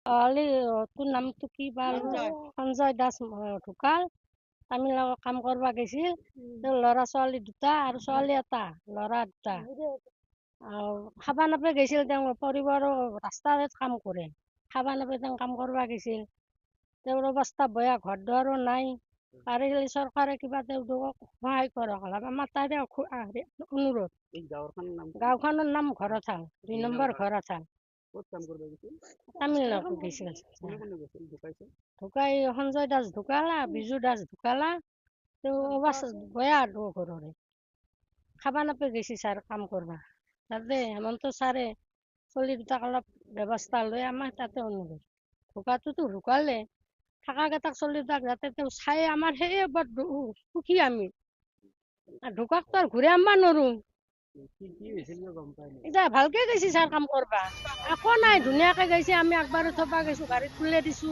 ছোৱালী তোৰ নামটো কি বা সঞ্জয় দাস ঢুকাল। তামিলনাডুত কাম কৰিব গৈছিল। তেওঁৰ ল'ৰা ছোৱালী দুটা আৰু ছোৱালী এটা, ল'ৰা দুটা। খাবা নাপাই গৈছিল। তেওঁ পৰিবাৰৰ ৰাস্তাতে কাম কৰে। খাবা নাপাই তেওঁ কাম কৰিব গৈছিল। তেওঁৰ অৱস্থা বেয়া, ঘৰ দুৱাৰো নাই। পাৰিলে চৰকাৰে কিবা তেওঁলোকক সহায় কৰক। আমাৰ তাৰে অনুৰোধ। গাঁওখনৰ নাম ঘৰথাল, 2 নম্বৰ ঘৰথাল। তামিলনাডু গৈছিল। ঢুকাই সঞ্জয় দাস ঢুকালা, বিজু দাস ঢুকালা। তেওঁ অৱস্থা বেয়া ঘৰৰে। খাবা নাপাই গৈছে ছাৰ কাম কৰবা। তাতে হেমন্ত ছাৰে চলি দুটাক অলপ ব্যৱস্থা লৈ আমাক তাতে অনুৰোধ। ঢুকাটোতো ঢুকালে, থাকাকেইটাক চলি দুটাক যাতে তেওঁ চাই আমাৰ সেয়ে বৰ সুখী আমি। ঢুকাকতো আৰু ঘূৰি আনবা নোৱাৰো। এতিয়া ভালকে গৈছে ছাৰ কাম কৰবা। একো নাই, ধুনীয়াকে গৈছে। আমি একবাৰো থবা গৈছো, গাড়ীত তুলে দিছো।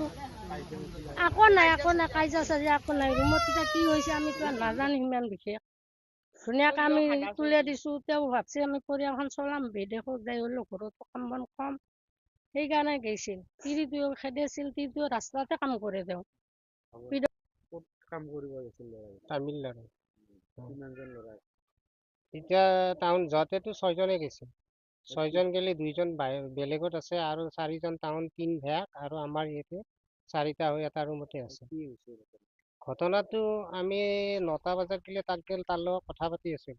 একো নাই, কাজিয়া চাজিয়া একো নাই। ৰুমত এতিয়া কি হৈছে আমিতো নাজানো সিমান বিশেষ। ধুনীয়াকে আমি তুলে দিছো। তেওঁ ভাবছে আমি পৰিয়ালখন চলাম, বিদেশত যাই হলেও ঘৰতো কাম বন কম। সেইকাৰণে গৈছিল। তিৰিটো খেদিছিল, তিৰিটো ৰাস্তাতে কাম কৰে তেওঁ। তামিলনাডু। এতিয়া টাউন যাওঁতেতো 6জনে গৈছে। 6জন গেলি 2জন বেলেগত আছে আৰু 4জন টাউন 3 ভেক আৰু আমাৰ ইয়াতে 4টা হৈ এটা ৰুমতে আছে। ঘটনাটো আমি 9টা বজাত গেলে তাক গেল, তাৰ লগত কথা পাতি আছিল।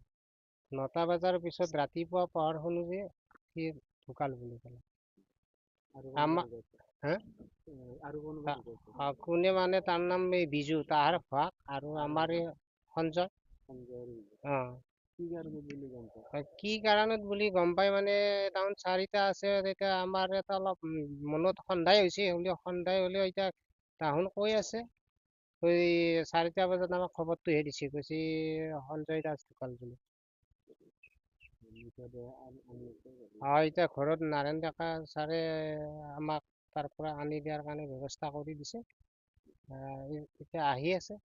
9টা বজাৰ পিছত ৰাতিপুৱা পোৱাৰ শুনো যে সি ঢুকাল বুলি ক'লে। কোনে মানে তাৰ নাম বিজু, তাৰ ভাগ আৰু আমাৰ সঞ্জয়। কি কাৰণত বুলি গম পাই মানে টাউন 4টা আছে। এতিয়া আমাৰ এটা অলপ মনত সন্দেহ হৈছে। সন্দেহ হলেও এতিয়া তাহোন কৈ আছে 4টা বজাত আমাক খবৰটোহে দিছে, কৈছে সঞ্জয় দাস ঢুকাল বুলি। এতিয়া ঘৰত নাৰায়ণ ডেকা ছাৰে আমাক তাৰ পৰা আনি দিয়াৰ কাৰণে ব্যৱস্থা কৰি দিছে। এতিয়া আহি আছে।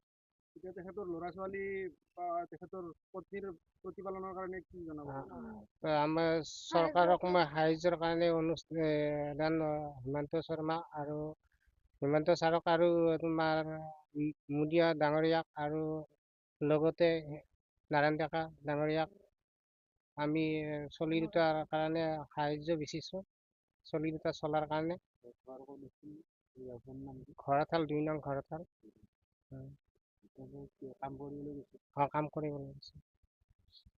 তেখেতৰ ল'ৰা ছোৱালী বা তেখেতৰ পত্নীৰ প্ৰতিপালনৰ কাৰণে কি জনাব? আমাৰ চৰকাৰক মই সাহায্যৰ কাৰণে হিমন্ত শৰ্মা আৰু হিমন্ত ছাৰক আৰু তোমাৰ মুদিয়া ডাঙৰীয়াক আৰু লগতে নাৰায়ণ ডেকা ডাঙৰীয়াক আমি চলি দুটাৰ কাৰণে সাহায্য বিচাৰিছো। চলি দুটা চলাৰ কাৰণে। ঘৰথাল 2 নং ঘৰথাল। কাম কৰিবলৈ গৈছে।